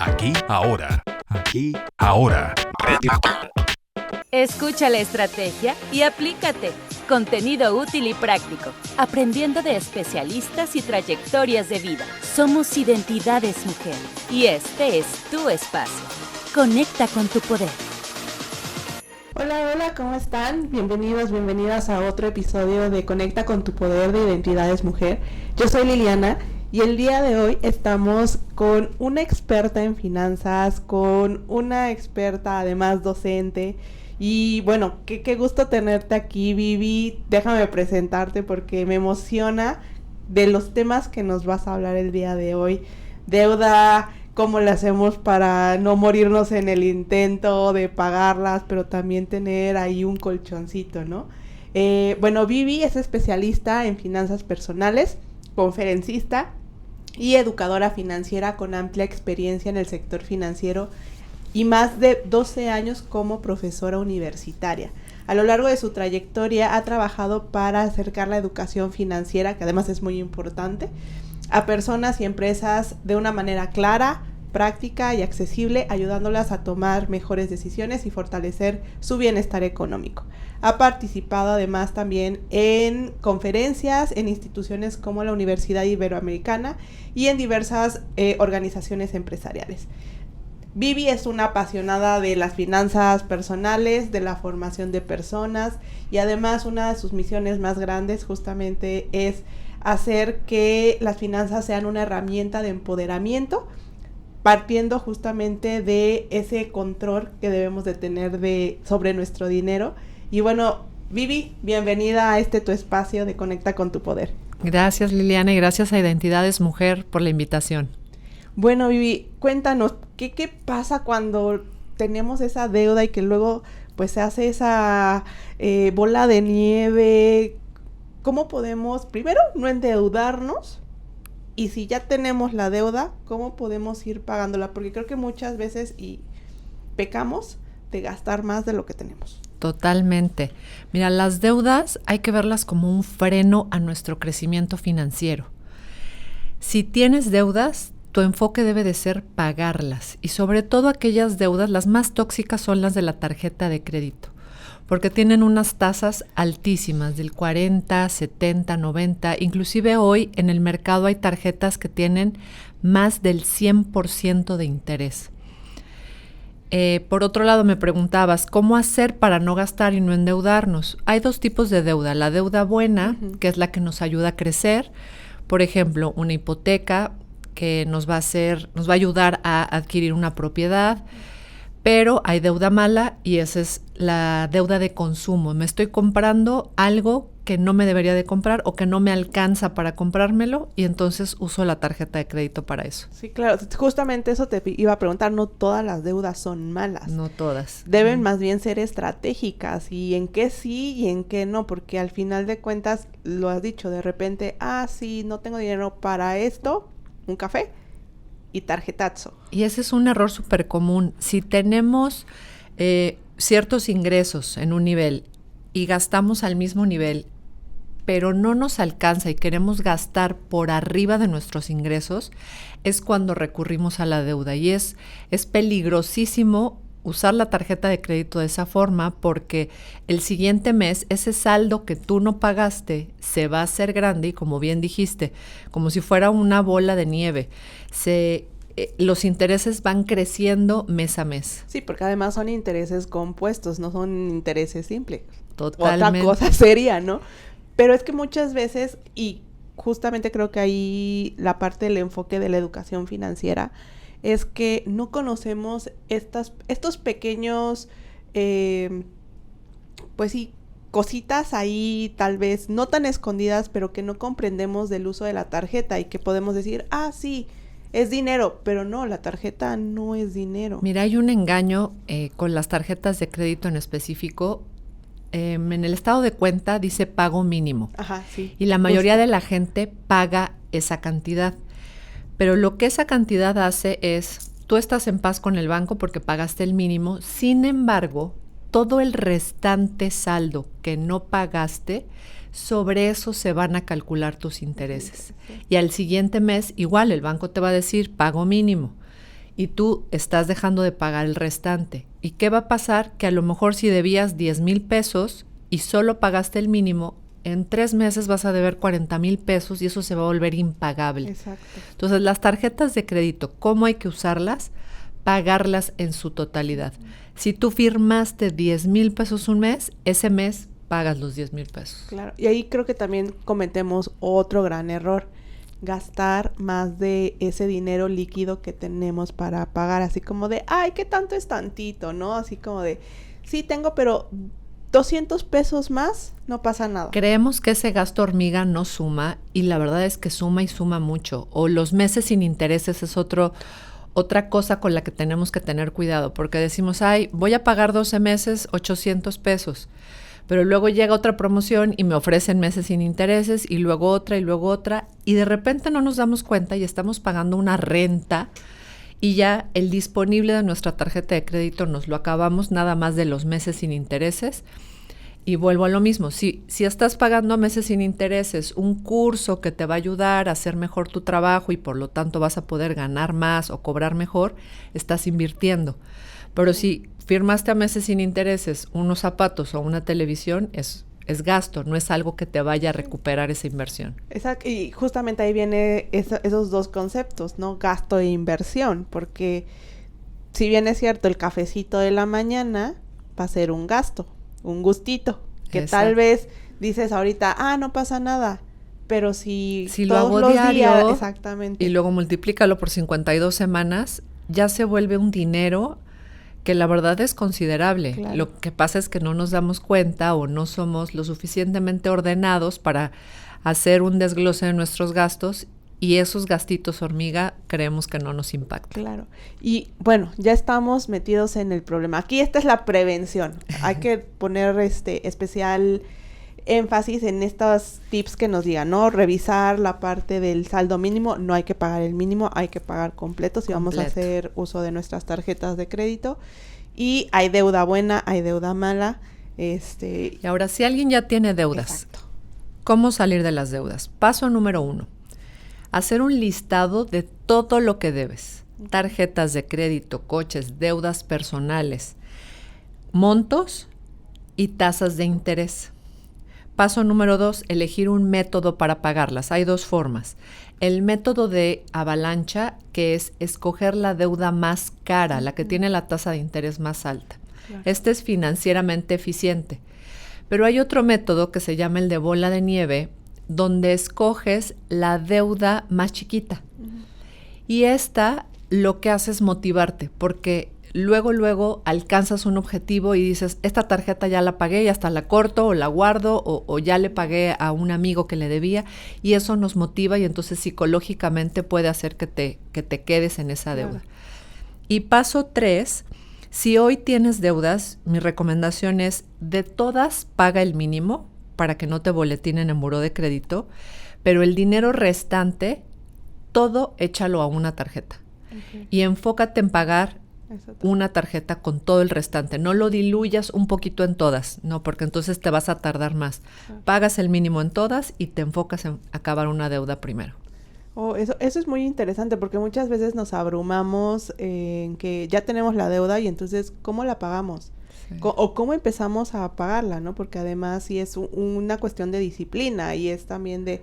Aquí, ahora. Aquí, ahora. Escucha la estrategia y aplícate. Contenido útil y práctico. Aprendiendo de especialistas y trayectorias de vida. Somos Identidades Mujer. Y este es tu espacio. Conecta con tu poder. Hola, ¿cómo están? Bienvenidos, bienvenidas a otro episodio de Conecta con tu poder de Identidades Mujer. Yo soy Liliana y el día de hoy estamos con una experta en finanzas, con una experta además docente. Y bueno, qué gusto tenerte aquí, Vivi. Déjame presentarte porque me emociona de los temas que nos vas a hablar el día de hoy. Deuda, cómo le hacemos para no morirnos en el intento de pagarlas, pero también tener ahí un colchoncito, ¿no? Bueno, Vivi es especialista en finanzas personales, conferencista y educadora financiera con amplia experiencia en el sector financiero y más de 12 años como profesora universitaria. A lo largo de su trayectoria ha trabajado para acercar la educación financiera, que además es muy importante, a personas y empresas de una manera clara, práctica y accesible, ayudándolas a tomar mejores decisiones y fortalecer su bienestar económico. Ha participado además también en conferencias en instituciones como la Universidad Iberoamericana y en diversas organizaciones empresariales. Vivi es una apasionada de las finanzas personales, de la formación de personas y además una de sus misiones más grandes justamente es hacer que las finanzas sean una herramienta de empoderamiento, partiendo justamente de ese control que debemos de tener sobre nuestro dinero. Y bueno, Vivi, bienvenida a tu espacio de Conecta con tu Poder. Gracias, Liliana, y gracias a Identidades Mujer por la invitación. Bueno, Vivi, cuéntanos, ¿qué pasa cuando tenemos esa deuda y que luego pues se hace esa bola de nieve? ¿Cómo podemos, primero, no endeudarnos? Y si ya tenemos la deuda, ¿cómo podemos ir pagándola? Porque creo que muchas veces pecamos de gastar más de lo que tenemos. Totalmente. Mira, las deudas hay que verlas como un freno a nuestro crecimiento financiero. Si tienes deudas, tu enfoque debe de ser pagarlas. Y sobre todo aquellas deudas, las más tóxicas son las de la tarjeta de crédito, porque tienen unas tasas altísimas del 40, 70, 90. Inclusive hoy en el mercado hay tarjetas que tienen más del 100% de interés. Por otro lado, me preguntabas, ¿cómo hacer para no gastar y no endeudarnos? Hay dos tipos de deuda. La deuda buena, que es la que nos ayuda a crecer. Por ejemplo, una hipoteca que nos va a ayudar a adquirir una propiedad. Pero hay deuda mala y esa es la deuda de consumo. Me estoy comprando algo que no me debería de comprar o que no me alcanza para comprármelo y entonces uso la tarjeta de crédito para eso. Sí, claro. Justamente eso te iba a preguntar. No todas las deudas son malas. No todas. Deben más bien ser estratégicas y en qué sí y en qué no, porque al final de cuentas, lo has dicho, de repente, sí, no tengo dinero para esto, un café y tarjetazo. Y ese es un error súper común. Si tenemos ciertos ingresos en un nivel y gastamos al mismo nivel, pero no nos alcanza y queremos gastar por arriba de nuestros ingresos, es cuando recurrimos a la deuda. Y es peligrosísimo usar la tarjeta de crédito de esa forma porque el siguiente mes ese saldo que tú no pagaste se va a hacer grande y como bien dijiste, como si fuera una bola de nieve, los intereses van creciendo mes a mes. Sí, porque además son intereses compuestos, no son intereses simples. Totalmente. Otra cosa sería, ¿no? Pero es que muchas veces, y justamente creo que ahí la parte del enfoque de la educación financiera, es que no conocemos estos pequeños, pues sí, cositas ahí tal vez no tan escondidas, pero que no comprendemos del uso de la tarjeta y que podemos decir, sí, es dinero, pero no, la tarjeta no es dinero. Mira, hay un engaño con las tarjetas de crédito en específico. En el estado de cuenta dice pago mínimo. Ajá, sí. Y la mayoría de la gente paga esa cantidad. Pero lo que esa cantidad hace es, tú estás en paz con el banco porque pagaste el mínimo, sin embargo, todo el restante saldo que no pagaste, sobre eso se van a calcular tus intereses. Y al siguiente mes, igual, el banco te va a decir pago mínimo. y tú estás dejando de pagar el restante. ¿Y qué va a pasar? Que a lo mejor si debías 10,000 pesos y solo pagaste el mínimo, en 3 meses vas a deber 40,000 pesos y eso se va a volver impagable. Exacto. Entonces, las tarjetas de crédito, ¿cómo hay que usarlas? Pagarlas en su totalidad. Si tú firmaste 10,000 pesos un mes, ese mes pagas los 10,000 pesos. Claro, y ahí creo que también cometemos otro gran error, gastar más de ese dinero líquido que tenemos para pagar, así como de, ay, ¿qué tanto es tantito? ¿No? Así como de, sí tengo, pero 200 pesos más, no pasa nada. Creemos que ese gasto hormiga no suma y la verdad es que suma y suma mucho. O los meses sin intereses es otra cosa con la que tenemos que tener cuidado, porque decimos, ay, voy a pagar 12 meses 800 pesos. Pero luego llega otra promoción y me ofrecen meses sin intereses y luego otra y de repente no nos damos cuenta y estamos pagando una renta y ya el disponible de nuestra tarjeta de crédito nos lo acabamos nada más de los meses sin intereses. Y vuelvo a lo mismo, si estás pagando a meses sin intereses un curso que te va a ayudar a hacer mejor tu trabajo y por lo tanto vas a poder ganar más o cobrar mejor, estás invirtiendo. Pero si firmaste a meses sin intereses unos zapatos o una televisión, es gasto, no es algo que te vaya a recuperar esa inversión. Exacto, y justamente ahí viene esos dos conceptos, ¿no? Gasto e inversión, porque si bien es cierto, el cafecito de la mañana va a ser un gasto, un gustito, que Exacto. Tal vez dices ahorita, no pasa nada, pero si lo todos hago los diario, días, exactamente. Y luego multiplícalo por 52 semanas, ya se vuelve un dinero que la verdad es considerable. Claro. Lo que pasa es que no nos damos cuenta o no somos lo suficientemente ordenados para hacer un desglose de nuestros gastos y esos gastitos hormiga creemos que no nos impactan. Claro. Y bueno, ya estamos metidos en el problema. Aquí esta es la prevención. Hay que poner especial énfasis en estos tips que nos digan, ¿no? Revisar la parte del saldo mínimo, no hay que pagar el mínimo, hay que pagar completo si vamos a hacer uso de nuestras tarjetas de crédito. Y hay deuda buena, hay deuda mala. Y ahora, si alguien ya tiene deudas, exacto. ¿Cómo salir de las deudas? Paso número 1, hacer un listado de todo lo que debes. Tarjetas de crédito, coches, deudas personales, montos y tasas de interés. Paso número 2, elegir un método para pagarlas. Hay 2 formas. El método de avalancha, que es escoger la deuda más cara, la que tiene la tasa de interés más alta. Claro. Este es financieramente eficiente. Pero hay otro método que se llama el de bola de nieve, donde escoges la deuda más chiquita. Y esta lo que hace es motivarte, porque luego alcanzas un objetivo y dices, esta tarjeta ya la pagué y hasta la corto o la guardo o ya le pagué a un amigo que le debía y eso nos motiva y entonces psicológicamente puede hacer que te quedes en esa deuda. Claro. Y paso 3, si hoy tienes deudas, mi recomendación es de todas paga el mínimo para que no te boletinen en buró de crédito, pero el dinero restante, todo échalo a una tarjeta. Okay. Y enfócate en pagar una tarjeta con todo el restante. No lo diluyas un poquito en todas, no, porque entonces te vas a tardar más. Pagas el mínimo en todas y te enfocas en acabar una deuda primero. Eso es muy interesante porque muchas veces nos abrumamos en que ya tenemos la deuda y entonces, ¿cómo la pagamos? Sí. O cómo empezamos a pagarla, ¿no? Porque además sí es una cuestión de disciplina y es también de...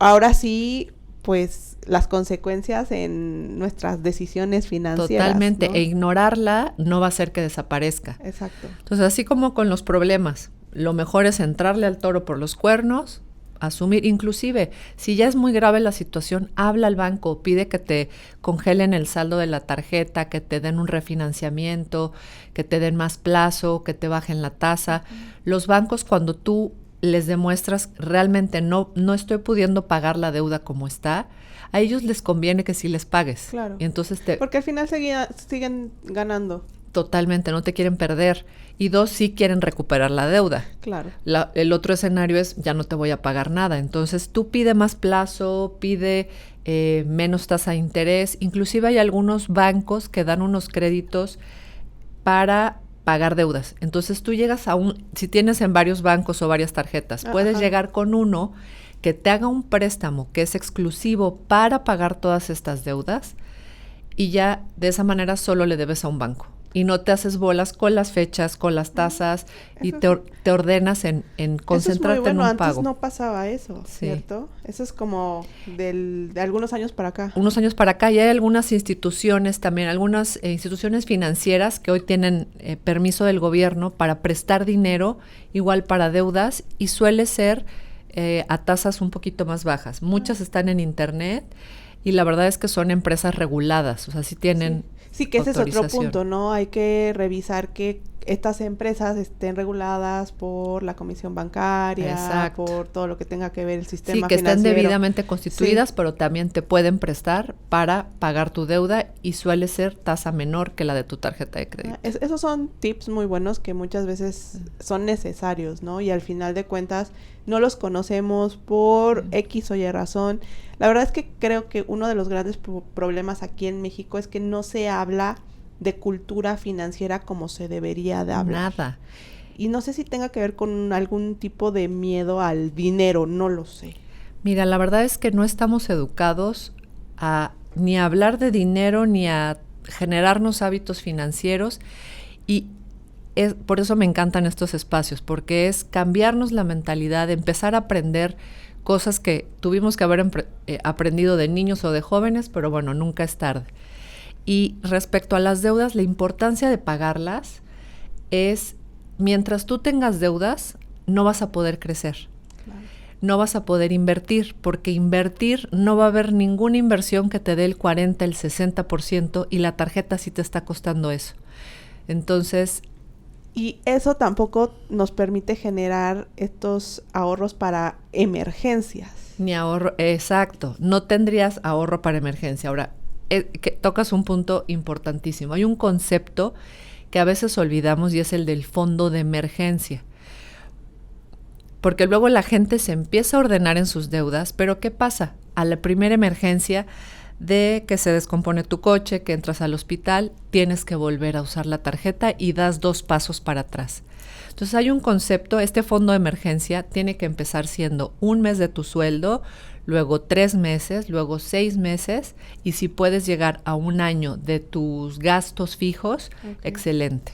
ahora sí... pues las consecuencias en nuestras decisiones financieras. Totalmente, ¿no? E ignorarla no va a hacer que desaparezca. Exacto. Entonces, así como con los problemas, lo mejor es entrarle al toro por los cuernos, asumir, inclusive, si ya es muy grave la situación, habla al banco, pide que te congelen el saldo de la tarjeta, que te den un refinanciamiento, que te den más plazo, que te bajen la tasa. Los bancos, cuando tú les demuestras realmente no estoy pudiendo pagar la deuda como está, a ellos les conviene que sí les pagues. Claro. Y entonces porque al final siguen ganando. Totalmente, no te quieren perder. Y 2, sí quieren recuperar la deuda. Claro. El otro escenario es, ya no te voy a pagar nada. Entonces, tú pide más plazo, pide menos tasa de interés. Inclusive hay algunos bancos que dan unos créditos para pagar deudas. Entonces tú llegas si tienes en varios bancos o varias tarjetas, puedes llegar con uno que te haga un préstamo que es exclusivo para pagar todas estas deudas y ya de esa manera solo le debes a un banco. Y no te haces bolas con las fechas, con las tasas, y te ordenas en concentrarte en un pago. Antes no pasaba eso, sí. ¿cierto? Eso es como de algunos años para acá. Unos años para acá, y hay algunas instituciones también, algunas instituciones financieras que hoy tienen permiso del gobierno para prestar dinero, igual para deudas, y suele ser a tasas un poquito más bajas. Muchas están en internet, y la verdad es que son empresas reguladas, o sea, sí tienen... Sí, que ese es otro punto, ¿no? Hay que revisar que estas empresas estén reguladas por la Comisión Bancaria, exacto, por todo lo que tenga que ver el sistema financiero. Sí, que financiero. estén debidamente constituidas, sí, pero también te pueden prestar para pagar tu deuda y suele ser tasa menor que la de tu tarjeta de crédito. Esos son tips muy buenos que muchas veces son necesarios, ¿no? Y al final de cuentas no los conocemos por X o Y razón. La verdad es que creo que uno de los grandes problemas aquí en México es que no se habla de cultura financiera como se debería de hablar. Nada. Y no sé si tenga que ver con algún tipo de miedo al dinero, no lo sé. Mira, la verdad es que no estamos educados ni a hablar de dinero, ni a generarnos hábitos financieros, y por eso me encantan estos espacios, porque es cambiarnos la mentalidad, empezar a aprender cosas que tuvimos que haber aprendido de niños o de jóvenes, pero bueno, nunca es tarde. Y respecto a las deudas, la importancia de pagarlas es, mientras tú tengas deudas, no vas a poder crecer. Claro. No vas a poder invertir, porque invertir no va a haber ninguna inversión que te dé el 40, el 60%, y la tarjeta sí te está costando eso. Entonces... Y eso tampoco nos permite generar estos ahorros para emergencias. Ni ahorro, exacto. No tendrías ahorro para emergencia. Ahora, que tocas un punto importantísimo. Hay un concepto que a veces olvidamos y es el del fondo de emergencia. Porque luego la gente se empieza a ordenar en sus deudas, pero ¿qué pasa? A la primera emergencia de que se descompone tu coche, que entras al hospital, tienes que volver a usar la tarjeta y das 2 pasos para atrás. Entonces hay un concepto, este fondo de emergencia tiene que empezar siendo 1 mes de tu sueldo, luego 3 meses, luego 6 meses, y si puedes llegar a 1 año de tus gastos fijos, excelente.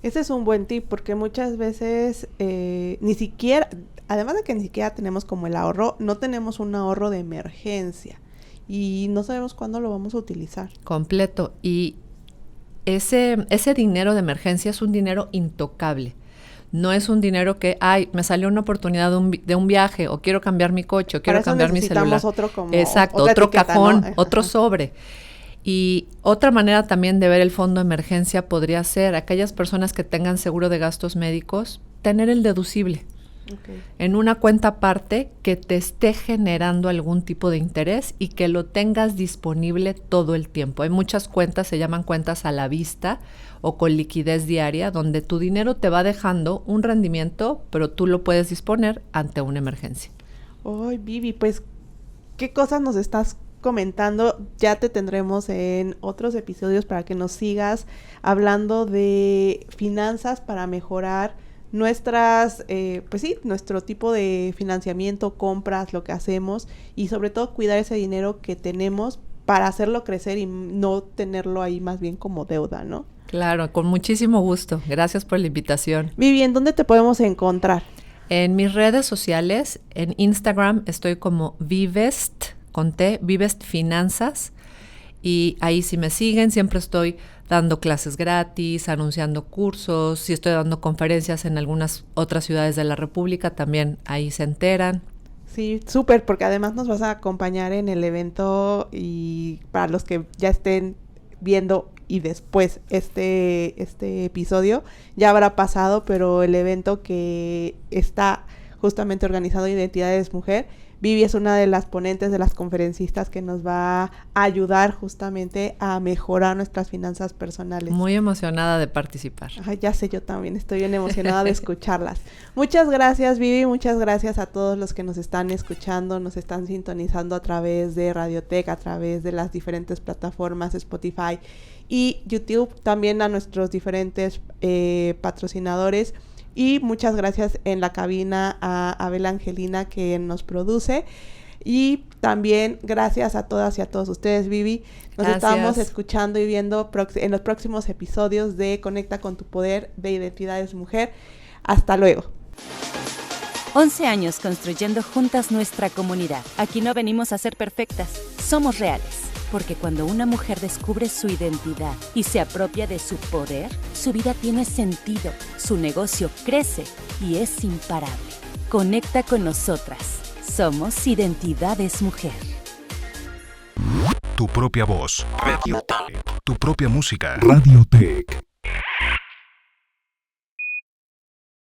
Ese es un buen tip, porque muchas veces ni siquiera, además de que ni siquiera tenemos como el ahorro, no tenemos un ahorro de emergencia y no sabemos cuándo lo vamos a utilizar. Completo. Y ese dinero de emergencia es un dinero intocable. No es un dinero que, me salió una oportunidad de un viaje, o quiero cambiar mi coche, o quiero cambiar mi celular. Exacto, otro cajón, ¿no? Otro sobre. Y otra manera también de ver el fondo de emergencia podría ser aquellas personas que tengan seguro de gastos médicos, tener el deducible. En una cuenta aparte que te esté generando algún tipo de interés y que lo tengas disponible todo el tiempo. Hay muchas cuentas, se llaman cuentas a la vista o con liquidez diaria, donde tu dinero te va dejando un rendimiento, pero tú lo puedes disponer ante una emergencia. Ay, Vivi, pues, ¿qué cosas nos estás comentando? Ya te tendremos en otros episodios para que nos sigas hablando de finanzas para mejorar nuestras, nuestro tipo de financiamiento, compras, lo que hacemos, y sobre todo cuidar ese dinero que tenemos para hacerlo crecer y no tenerlo ahí más bien como deuda, ¿no? Claro, con muchísimo gusto. Gracias por la invitación. Vivi, ¿en dónde te podemos encontrar? En mis redes sociales, en Instagram estoy como Vivest, con T, Vivest Finanzas, y ahí si me siguen siempre estoy dando clases gratis, anunciando cursos, si estoy dando conferencias en algunas otras ciudades de la República, también ahí se enteran. Sí, súper, porque además nos vas a acompañar en el evento, y para los que ya estén viendo y después este episodio ya habrá pasado, pero el evento que está justamente organizado Identidades Mujer, Vivi es una de las ponentes, de las conferencistas que nos va a ayudar justamente a mejorar nuestras finanzas personales. Muy emocionada de participar. Ay, ya sé, yo también estoy bien emocionada de escucharlas. Muchas gracias, Vivi, muchas gracias a todos los que nos están escuchando, nos están sintonizando a través de Radiotech, a través de las diferentes plataformas, Spotify y YouTube, también a nuestros diferentes patrocinadores. Y muchas gracias en la cabina a Abel Angelina, que nos produce. Y También gracias a todas y a todos ustedes, Vivi. Nos estamos escuchando y viendo en los próximos episodios de Conecta con tu Poder de Identidades Mujer. Hasta luego. 11 años construyendo juntas nuestra comunidad. Aquí no venimos a ser perfectas, somos reales. Porque cuando una mujer descubre su identidad y se apropia de su poder, su vida tiene sentido, su negocio crece y es imparable. Conecta con nosotras. Somos Identidades Mujer. Tu propia voz. Radio Tech. Tu propia música. Radio Tech.